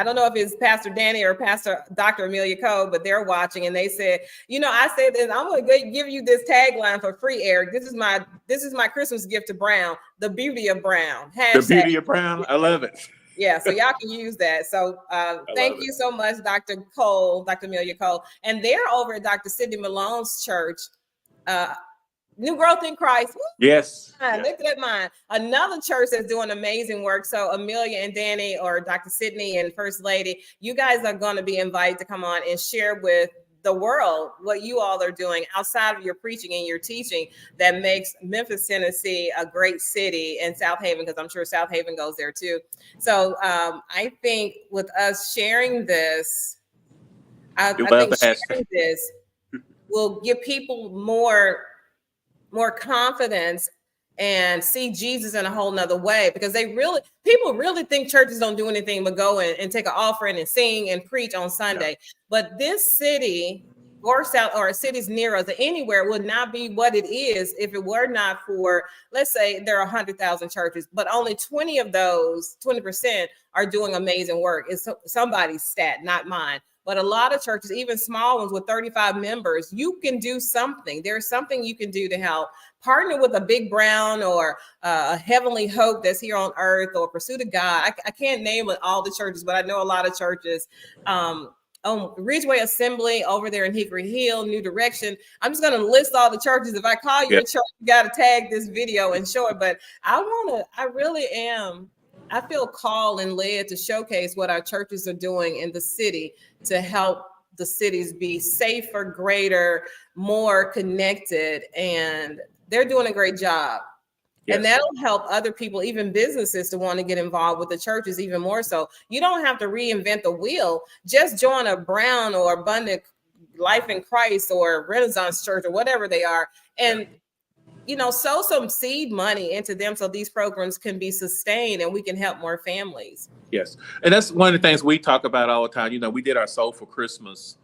don't know if it's Pastor Danny or Pastor Dr. Amelia Cole, but they're watching and they said, you know, I said this, I'm going to give you this tagline for free, Eric. This is my Christmas gift to Brown, the beauty of Brown. The beauty of Brown. I love it. Yeah, so y'all can use that. So thank you so much, Dr. Cole, Dr. Amelia Cole. And they're over at Dr. Sidney Malone's church, New Growth in Christ. Woo! Yes. Look at mine. Another church that's doing amazing work. So Amelia and Danny, or Dr. Sidney and First Lady, you guys are going to be invited to come on and share with the world what you all are doing outside of your preaching and your teaching that makes Memphis, Tennessee a great city, and Southaven, because I'm sure Southaven goes there too. So I think with us sharing this, I think sharing this will give people more confidence and see Jesus in a whole nother way, because people really think churches don't do anything but go and take an offering and sing and preach on Sunday. But this city or cities near us or anywhere would not be what it is if it were not for, let's say there are 100,000 churches, but only 20 of those, 20% are doing amazing work. It's somebody's stat, not mine. But a lot of churches, even small ones with 35 members, you can do something. There's something you can do to help. Partner with a Big Brown or a Heavenly Hope that's here on earth, or Pursuit of God. I can't name all the churches, but I know a lot of churches. Ridgeway Assembly over there in Hickory Hill, New Direction. I'm just going to list all the churches. If I call you a church, you got to tag this video and show it. But I really am. I feel called and led to showcase what our churches are doing in the city to help the cities be safer, greater, more connected, and they're doing a great job. Yes. And that'll help other people, even businesses, to want to get involved with the churches even more so. You don't have to reinvent the wheel. Just join a Brown or Abundant Life in Christ or Renaissance Church or whatever they are, and sow some seed money into them so these programs can be sustained and we can help more families. Yes. And that's one of the things we talk about all the time. We did our Soul for Christmas.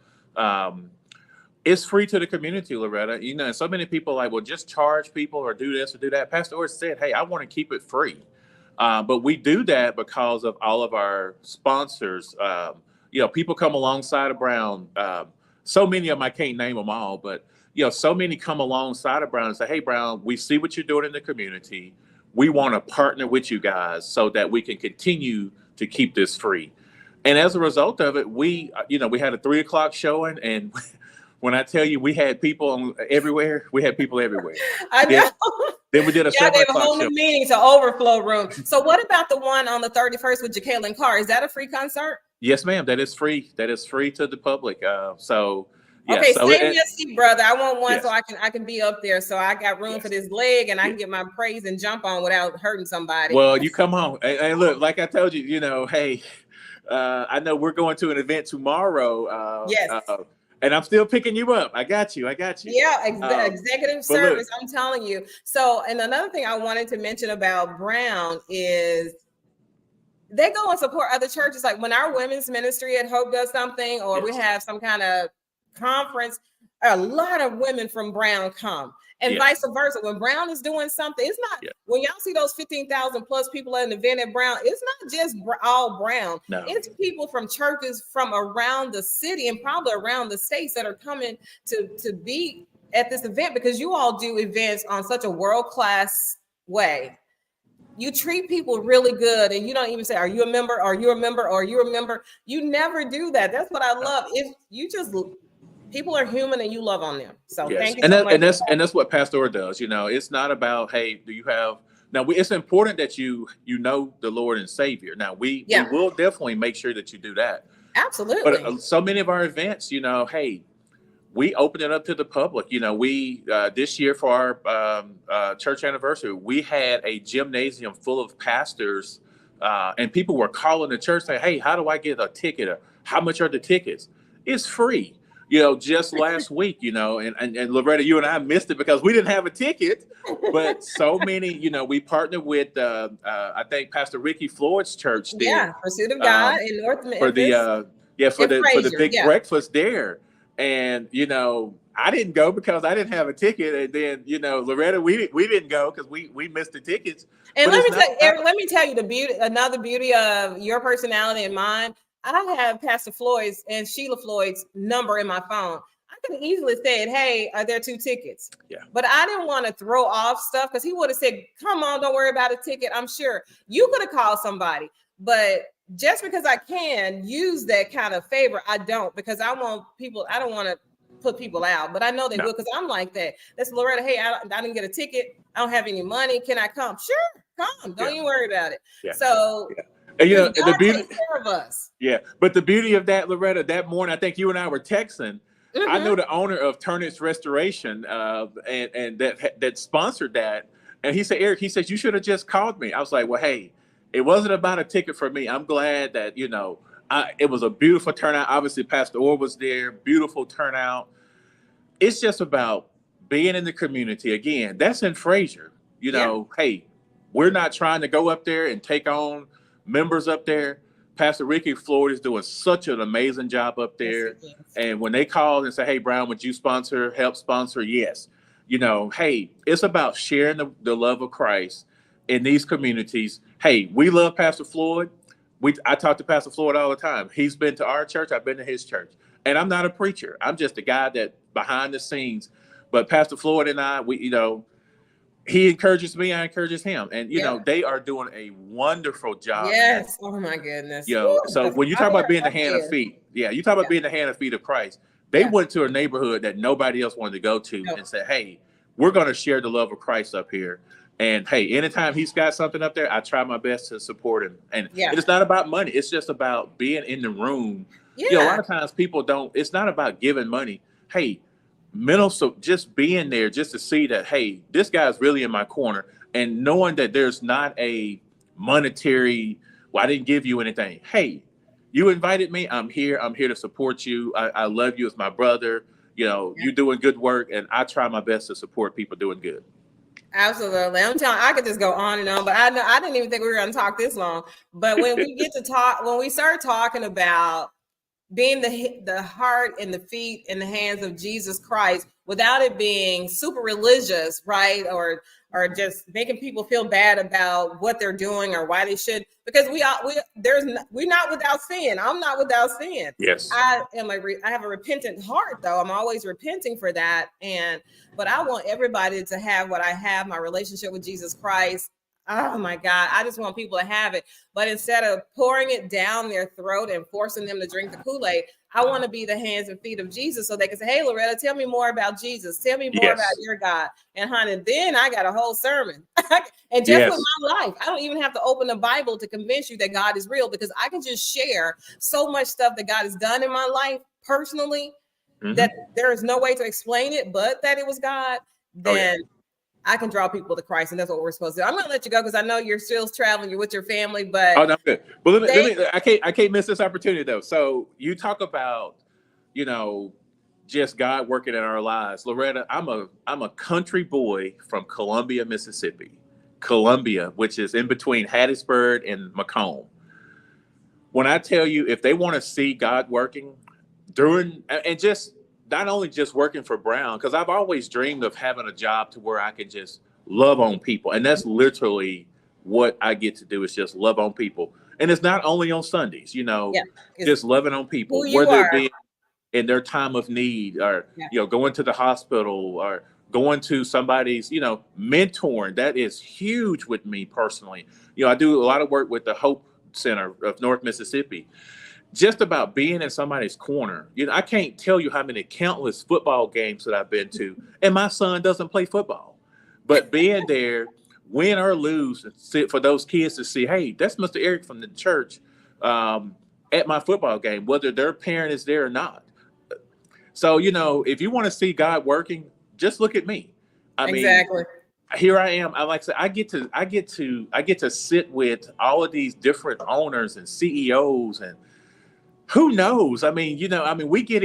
It's free to the community, Loretta. And so many people are like, well, just charge people or do this or do that. Pastor Orr said, hey, I want to keep it free. But we do that because of all of our sponsors. People come alongside of Brown. So many of them, I can't name them all, but so many come alongside of Brown and say, hey, Brown, we see what you're doing in the community. We want to partner with you guys so that we can continue to keep this free. And as a result of it, we had a 3:00 showing, and when I tell you we had people everywhere, I know. Then we did a 7:00 they have a whole new meeting to overflow room. So what about the one on the 31st with Jacqueline Carr? Is that a free concert? Yes, ma'am. That is free. That is free to the public. Okay, save your seat, brother. I want one so I can be up there. So I got room for this leg, and I can get my praise and jump on without hurting somebody. Well, you come on. And look, like I told you, hey, I know we're going to an event tomorrow. Yes. And I'm still picking you up. I got you. Yeah, executive but service. look, I'm telling you. So, and another thing I wanted to mention about Brown is they go and support other churches. Like when our women's ministry at Hope does something, or we have some kind of conference, a lot of women from Brown come, and vice versa. When Brown is doing something, it's not when y'all see those 15,000 plus people at an event at Brown, it's not just all Brown. No. It's people from churches from around the city and probably around the states that are coming to be at this event, because you all do events on such a world-class way. You treat people really good, and you don't even say, "Are you a member? Are you a member? Are you a member?" You never do that. That's what I love. If you just people are human and you love on them. So thank you so much. And that's what Pastor does. You know, it's not about, hey, do you have now? It's important that you know the Lord and Savior. Now we will definitely make sure that you do that. Absolutely. But so many of our events, you know, hey, we open it up to the public. You know, we this year for our church anniversary, we had a gymnasium full of pastors, and people were calling the church saying, "Hey, how do I get a ticket? Or how much are the tickets?" It's free. You know, just last week, you know, and Loretta, you and I missed it because we didn't have a ticket. But so many, you know, we partnered with I think Pastor Ricky Floyd's church there. Yeah, Pursuit of God in North Memphis. For the big breakfast there. And, you know, I didn't go because I didn't have a ticket. And then, you know, Loretta, we didn't go because we missed the tickets. And let me tell you another beauty of your personality and mine. I have Pastor Floyd's and Sheila Floyd's number in my phone. I could have easily said, "Hey, are there 2 tickets?" Yeah. But I didn't want to throw off stuff, because he would have said, "Come on, don't worry about a ticket." I'm sure you could have called somebody, but just because I can use that kind of favor, I don't, because I don't want to put people out, but I know they will, because I'm like that. That's Loretta. Hey, I didn't get a ticket. I don't have any money. Can I come? Sure, come. Don't you worry about it. Yeah. So. Yeah. And, you know, the beauty takes care of us. Yeah, but the beauty of that, Loretta, that morning, I think you and I were texting. I know the owner of Turnit's Restoration, and that sponsored that. And he said, "Eric," he says, "you should have just called me." I was like, "Well, hey, it wasn't about a ticket for me. I'm glad that, you know, it was a beautiful turnout. Obviously, Pastor Orr was there. Beautiful turnout. It's just about being in the community. Again, that's in Fraser. You know, hey, we're not trying to go up there and take on members up there. Pastor Ricky Floyd is doing such an amazing job up there. Yes, and when they call and say, "Hey, Brown, would you help sponsor?" Yes. You know, hey, it's about sharing the love of Christ in these communities. Hey, we love Pastor Floyd. I talk to Pastor Floyd all the time. He's been to our church. I've been to his church. And I'm not a preacher. I'm just a guy that behind the scenes. But Pastor Floyd and I, you know, he encourages me, I encourages him. And, you know, they are doing a wonderful job. Yes. Oh, my goodness. You know, so when you talk about being the hand and feet, you talk about being the hand and feet of Christ. They went to a neighborhood that nobody else wanted to go to and said, "Hey, we're going to share the love of Christ up here." And, hey, anytime he's got something up there, I try my best to support him. And it's not about money. It's just about being in the room. Yeah. You know, a lot of times people it's not about giving money. Hey, so just being there just to see that, hey, this guy's really in my corner, and knowing that there's not a monetary, "Well, I didn't give you anything." Hey, you invited me. I'm here to support you. I love you as my brother. You know, you're doing good work, and I try my best to support people doing good. Absolutely. I'm telling you, I could just go on and on, but I didn't even think we were going to talk this long. But when we start talking about being the heart and the feet and the hands of Jesus Christ, without it being super religious, right? Or just making people feel bad about what they're doing or why they should, because we're not without sin. I'm not without sin. Yes. I have a repentant heart, though. I'm always repenting for that. But I want everybody to have what I have, my relationship with Jesus Christ. Oh my God, I just want people to have it. But instead of pouring it down their throat and forcing them to drink the Kool-Aid, I want to be the hands and feet of Jesus, so they can say, "Hey, Loretta, tell me more about Jesus. Tell me more about your God." And honey, then I got a whole sermon. And just with my life, I don't even have to open the Bible to convince you that God is real, because I can just share so much stuff that God has done in my life personally that there is no way to explain it, but that it was God. Then I can draw people to Christ, and that's what we're supposed to do. I'm going to let you go because I know you're still traveling, you're with your family, but oh, no, good. But let me, I can't miss this opportunity though. So you talk about, you know, just God working in our lives. Loretta, I'm a country boy from Columbia, Mississippi. Columbia, which is in between Hattiesburg and Macomb. When I tell you, if they want to see God working during, and just not only just working for Brown, because I've always dreamed of having a job to where I can just love on people. And that's literally what I get to do, is just love on people. And it's not only on Sundays, you know, just loving on people, whether it be in their time of need, or, you know, going to the hospital, or going to somebody's, you know, mentoring. That is huge with me personally. You know, I do a lot of work with the Hope Center of North Mississippi. Just about being in somebody's corner. You know, I can't tell you how many countless football games that I've been to, and my son doesn't play football. But being there, win or lose, for those kids to see, hey, that's Mr. Eric from the church at my football game, whether their parent is there or not. So, you know, if you want to see God working, just look at me. I mean, here I am. I like to say, I get to sit with all of these different owners and CEOs, and who knows? I mean, you know, I mean, we get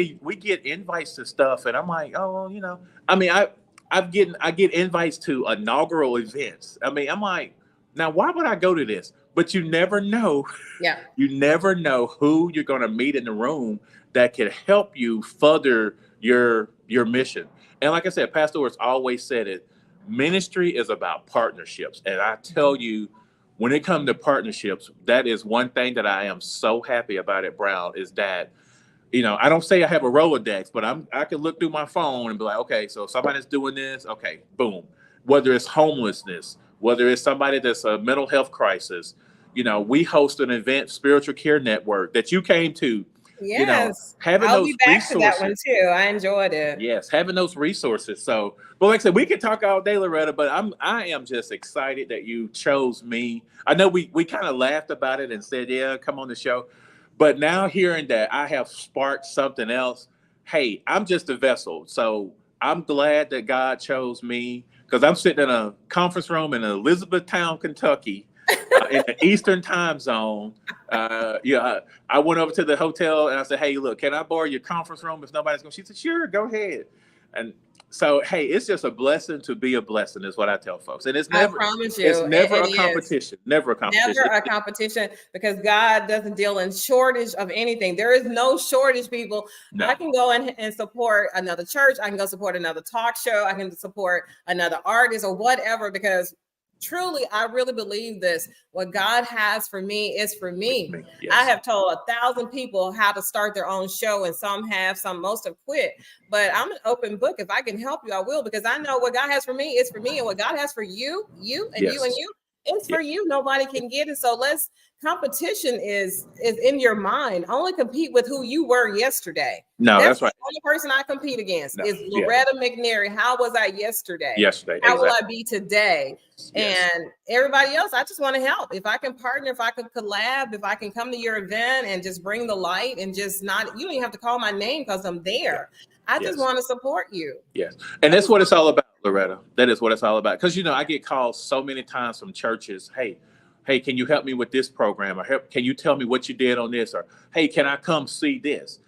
invites to stuff, and I'm like, oh, you know, I mean, I get invites to inaugural events. I mean, I'm like, now why would I go to this? But you never know. Yeah. You never know who you're going to meet in the room that can help you further your mission. And like I said, Pastor Orts always said it, ministry is about partnerships. And I tell you, when it comes to partnerships, that is one thing that I am so happy about at Brown, is that, you know, I don't say I have a Rolodex, but I can look through my phone and be like, okay, so somebody's doing this, okay, boom. Whether it's homelessness, whether it's somebody that's a mental health crisis, you know, we host an event, Spiritual Care Network, that you came to. Yes, you know, having I'll those be back resources, to that one too. I enjoyed it. Yes, having those resources. So, but like I said, we could talk all day, Loretta, but I am just excited that you chose me. I know we kind of laughed about it and said, yeah, come on the show. But now hearing that I have sparked something else, hey, I'm just a vessel. So I'm glad that God chose me, because I'm sitting in a conference room in Elizabethtown, Kentucky, in the Eastern time zone. I went over to the hotel and I said, hey, look, can I borrow your conference room if nobody's going? She said, sure, go ahead. And so, hey, it's just a blessing to be a blessing, is what I tell folks. And it's never, I promise you, it's never it a competition. Never a competition. Never a competition, because God doesn't deal in shortage of anything. There is no shortage, people. No. I can go and support another church. I can go support another talk show. I can support another artist or whatever, because truly, I really believe this. What God has for me is for me. Yes. I have told 1,000 people how to start their own show, and some have, most have quit. But I'm an open book. If I can help you, I will, because I know what God has for me is for me, and what God has for you, you and you and you, it's for you. Nobody can get it. So competition is in your mind. Only compete with who you were yesterday. No, that's right. The only person I compete against is Loretta McNary. How was I yesterday? How will I be today? Yes. And everybody else, I just want to help. If I can partner, if I can collab, if I can come to your event and just bring the light, and just you don't even have to call my name because I'm there. I just want to support you. Yes. And that's what it's all about, Loretta. That is what it's all about. Because, you know, I get calls so many times from churches. Hey, can you help me with this program? Or can you tell me what you did on this? Or, hey, can I come see this?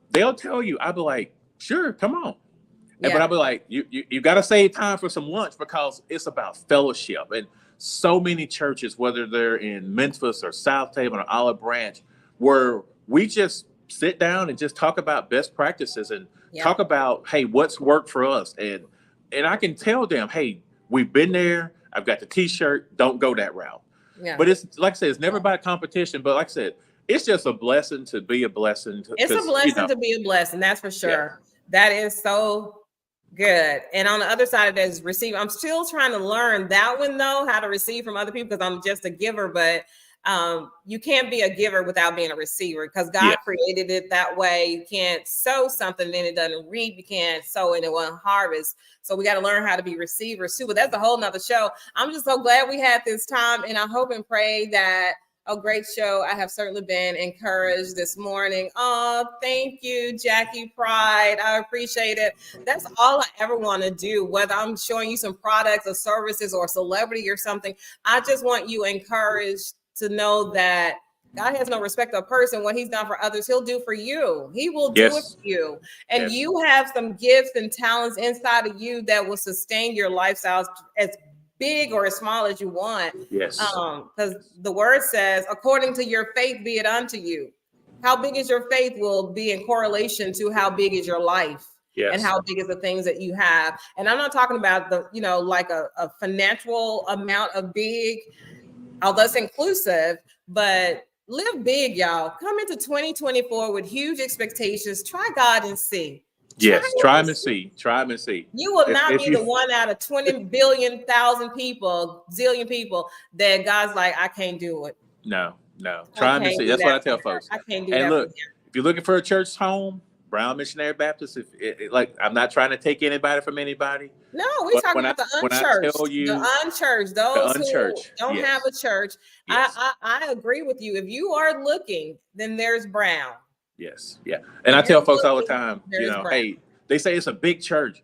They'll tell you. I'll be like, sure, come on. Yeah. But I'll be like, you got to save time for some lunch, because it's about fellowship. And so many churches, whether they're in Memphis or Southaven or Olive Branch, where we just sit down and just talk about best practices and talk about, hey, what's worked for us. And I can tell them, hey, we've been there. I've got the T-shirt. Don't go that route. Yeah. But it's, like I said, it's never about competition. But like I said, it's just a blessing to be a blessing. It's a blessing to be a blessing. That's for sure. Yeah. That is so good. And on the other side of that is receive. I'm still trying to learn that one, though, how to receive from other people, because I'm just a giver. But you can't be a giver without being a receiver, because God created it that way. You can't sow something and it doesn't reap. You can't sow and it won't harvest. So we got to learn how to be receivers too. But that's a whole nother show. I'm just so glad we had this time, and I hope and pray that a great show. I have certainly been encouraged this morning. Oh, thank you, Jackie Pride. I appreciate it. That's all I ever want to do, whether I'm showing you some products or services or celebrity or something. I just want you encouraged to know that God has no respect of person. What he's done for others, he'll do for you. He will do it Yes. for you. And Yes. you have some gifts and talents inside of you that will sustain your lifestyles as big or as small as you want. Yes. Because the word says, according to your faith, be it unto you. How big is your faith will be in correlation to how big is your life. Yes. And how big is the things that you have. And I'm not talking about the, like a financial amount of big, although it's inclusive, but live big, y'all. Come into 2024 with huge expectations. Try God and see. Yes, try him and see. Try him and see. You will not be the one out of 20 billion thousand people, zillion people that God's like, I can't do it. No. Try him and see. That's what I tell folks. I can't do and that. Look, if you're looking for a church home, Brown Missionary Baptist. Like, I'm not trying to take anybody from anybody. No, we're talking about the unchurched. The unchurched, those who don't have a church. Yes. I agree with you. If you are looking, then there's Brown. Yes. Yeah. And I tell folks all the time, hey, they say it's a big church.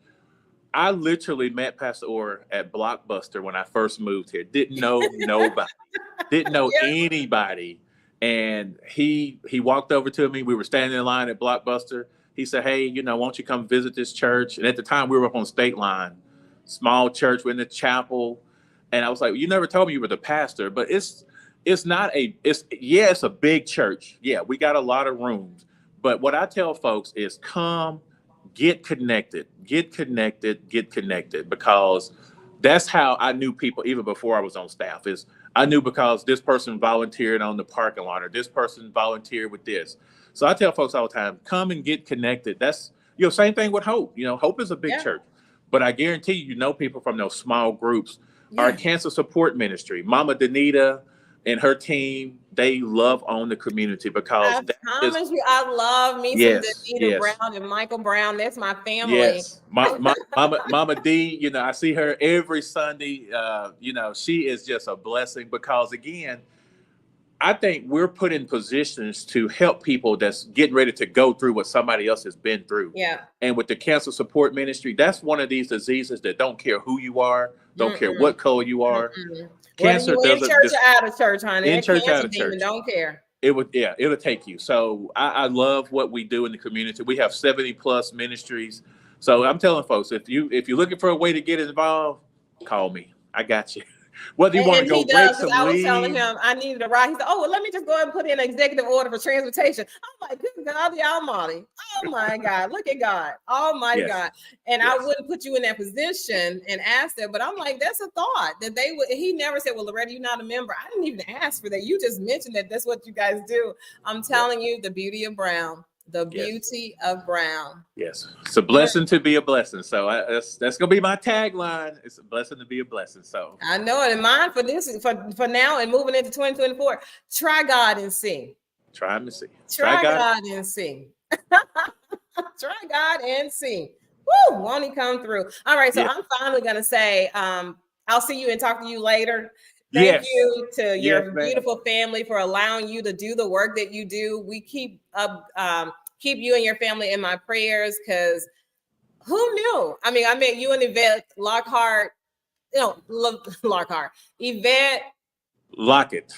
I literally met Pastor Orr at Blockbuster when I first moved here. Didn't know nobody. Didn't know anybody. And he walked over to me. We were standing in line at Blockbuster. He said, hey, won't you come visit this church? And at the time we were up on State Line, small church. We're in the chapel. And I was like, you never told me you were the pastor, but it's a big church. Yeah, we got a lot of rooms. But what I tell folks is come, get connected, because that's how I knew people even before I was on staff. Is I knew because this person volunteered on the parking lot, or this person volunteered with this. So I tell folks all the time, come and get connected. That's, same thing with Hope. Hope is a big church, but I guarantee you people from those small groups. Our cancer support ministry, Mama Danita and her team, they love on the community because I love me some Danita Brown and Michael Brown. That's my family. Yes, Mama D. I see her every Sunday. She is just a blessing because, again, I think we're put in positions to help people that's getting ready to go through what somebody else has been through. Yeah. And with the cancer support ministry, that's one of these diseases that don't care who you are, don't care what color you are. Cancer doesn't, in church or out of church, honey. In church, out of church. Don't care. It'll take you. So I love what we do in the community. We have 70 plus ministries. So I'm telling folks, if you're looking for a way to get involved, call me. I got you. Whether you want to go break some leaves. I was telling him I needed a ride. He said, well, let me just go ahead and put in an executive order for transportation. I'm like, good God, the Almighty. Oh my God, look at God. Almighty God. And I wouldn't put you in that position and ask that, but I'm like, that's a thought that they would. He never said, well, Loretta, you're not a member. I didn't even ask for that. You just mentioned that that's what you guys do. I'm telling you, the beauty of Brown. The beauty of Brown. Yes. It's a blessing to be a blessing. So that's going to be my tagline. It's a blessing to be a blessing. So I know it. And mine for this, for now and moving into 2024, try God and see. Try him and see. Try God and see. Try God and see. Woo! Won't he come through? All right. So I'm finally going to say, I'll see you and talk to you later. Thank you to your beautiful family for allowing you to do the work that you do. We keep you and your family in my prayers, because who knew? I mean, I met you and Yvette Lockhart, Yvette Lockett,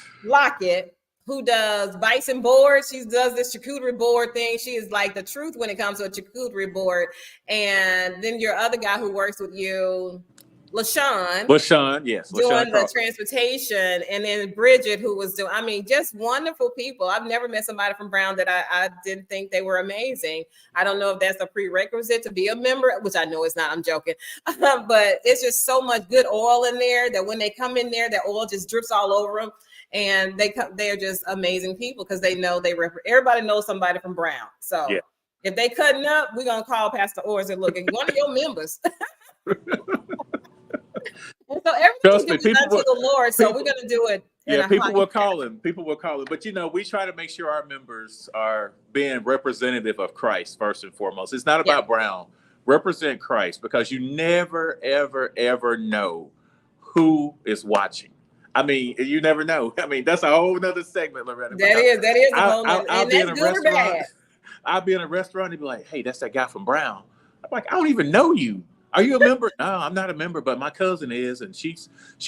who does bison boards. She does this charcuterie board thing. She is like the truth when it comes to a charcuterie board. And then your other guy who works with you, LaShawn, yes, doing the transportation, and then Bridget, who was doing, just wonderful people. I've never met somebody from Brown that I didn't think they were amazing. I don't know if that's a prerequisite to be a member, which I know it's not. I'm joking, but it's just so much good oil in there that when they come in there, that oil just drips all over them, and they're just amazing people because they know everybody knows somebody from Brown. So if they cutting up, we're gonna call Pastor Orr and look at one of your members. And so everything's done to the Lord, so we're going to do it. People will call him. But, we try to make sure our members are being representative of Christ first and foremost. It's not about Brown. Represent Christ, because you never, ever, ever know who is watching. I mean, you never know. I mean, that's a whole nother segment, Loretta. That is a whole nother, I'll and be in that's a good or restaurant. bad. I'll be in a restaurant and be like, "Hey, that's that guy from Brown." I'm like, "I don't even know you. Are you a member?" No, I'm not a member, but my cousin is, and she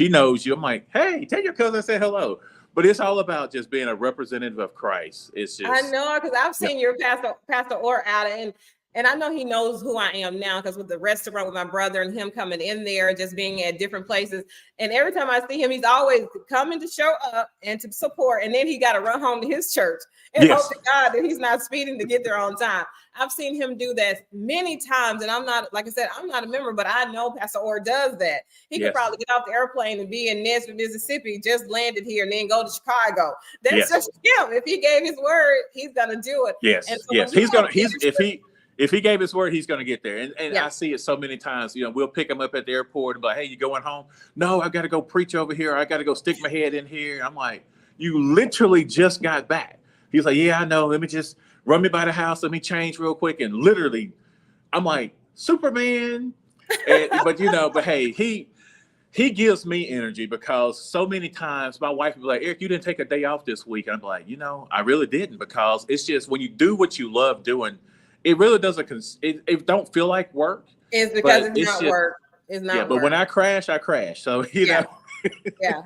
knows you. I'm like, "Hey, tell your cousin I said hello." But it's all about just being a representative of Christ. It's just, I know, because I've yeah. seen your Pastor Orr out, and I know he knows who I am now, because with the restaurant with my brother and him coming in there and just being at different places. And every time I see him, he's always coming to show up and to support. And then he got to run home to his church and Yes. hope to God that he's not speeding to get there on time. I've seen him do that many times. And I'm not, like I said, I'm not a member, but I know Pastor Orr does that. He Yes. could probably get off the airplane and be in Nashville, Mississippi, just landed here and then go to Chicago. That's Yes. just him. If he gave his word, he's going to do it. Yes. And so Yes. If he gave his word, he's going to get there. And Yeah. I see it so many times. You know, we'll pick him up at the airport and be like, "Hey, you going home?" "No, I got to go preach over here. I got to go stick my head in here." I'm like, "You literally just got back." He's like, "Yeah, I know. Let me just run me by the house. Let me change real quick." And literally, I'm like, Superman. But hey, he gives me energy, because so many times my wife would be like, "Eric, you didn't take a day off this week." And I'm like, I really didn't, because it's just when you do what you love doing, it really doesn't. It don't feel like work. It's because it's it's not just work. It's not But work. when I crash, I crash. So Yeah. know. Yeah.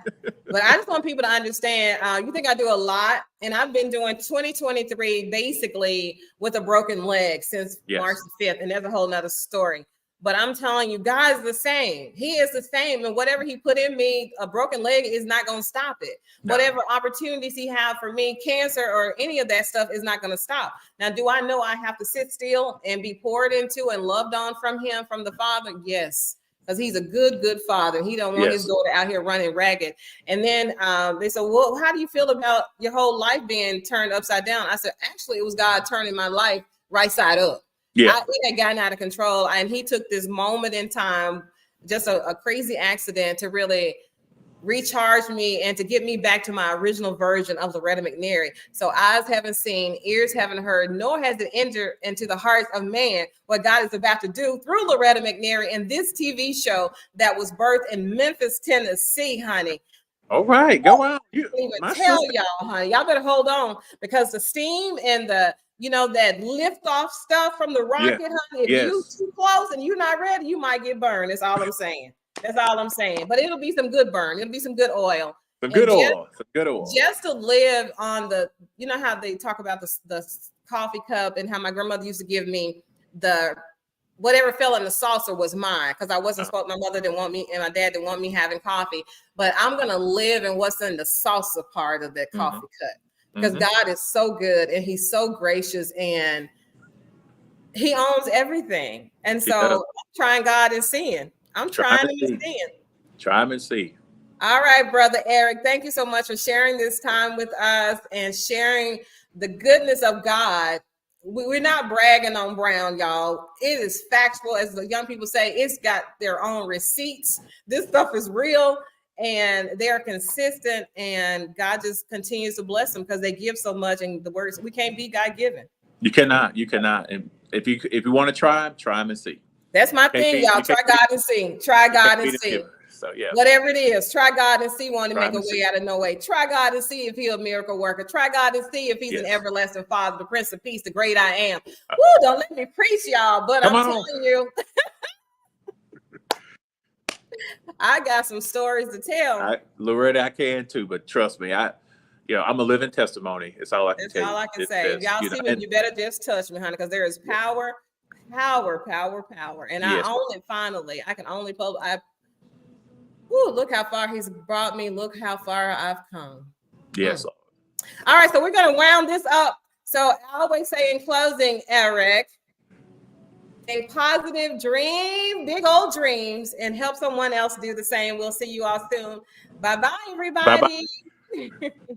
But I just want people to understand, you think I do a lot, and I've been doing 2023 basically with a broken leg since Yes. March the 5th. And there's a whole nother story. But I'm telling you, God is the same. He is the same. And whatever he put in me, a broken leg is not going to stop it. No. Whatever opportunities he have for me, cancer or any of that stuff is not going to stop. Now, do I know I have to sit still and be poured into and loved on from him, from the Father? Yes. Because he's a good father. He don't want his daughter out here running ragged. And then they said, "Well, how do you feel about your whole life being turned upside down?" I said, "Actually, it was God turning my life right side up." Yeah. It had gotten out of control, and he took this moment in time, just a crazy accident, to really recharge me and to get me back to my original version of Loretta McNary. So eyes haven't seen, ears haven't heard, nor has it entered into the hearts of man what God is about to do through Loretta McNary in this TV show that was birthed in Memphis, Tennessee, honey. All right, go on. I can't even tell y'all, honey. Y'all better hold on, because the steam and the that lift off stuff from the rocket, honey. If you too close and you're not ready, you might get burned. That's all I'm saying. That's all I'm saying. But it'll be some good burn. It'll be some good oil. Some good oil. Just to live on the, how they talk about the coffee cup, and how my grandmother used to give me the whatever fell in the saucer was mine, because I wasn't supposed. My mother didn't want me, and my dad didn't want me having coffee. But I'm gonna live in what's in the saucer part of that coffee cup, because God is so good and he's so gracious and he owns everything. And so I'm trying God and seeing. I'm trying to be seeing. Try him and see. All right, Brother Eric. Thank you so much for sharing this time with us and sharing the goodness of God. We're not bragging on Brown, y'all. It is factual. As the young people say, it's got their own receipts. This stuff is real. And they're consistent, and God just continues to bless them because they give so much. And the words, we can't be God given. You cannot. And if you want to try him and see. That's my thing, y'all. Try God and see. Try God and see. So yeah, whatever it is, try God and see. Want to make a way out of no way. Try God and see if he's a miracle worker. Try God and see if he's an everlasting Father, the Prince of Peace, the great I am. Woo, don't let me preach, y'all. But I'm telling you. I got some stories to tell. Loretta, I can too, but trust me, I'm a living testimony. It's all I can tell you. That's all I can say. If y'all see me, you better just touch me, honey, because there is power. And I can only look how far he's brought me. Look how far I've come. Yes. All right, so we're going to round this up. So I always say in closing, Eric, a positive dream, big old dreams, and help someone else do the same. We'll see you all soon. Bye-bye, everybody. Bye-bye.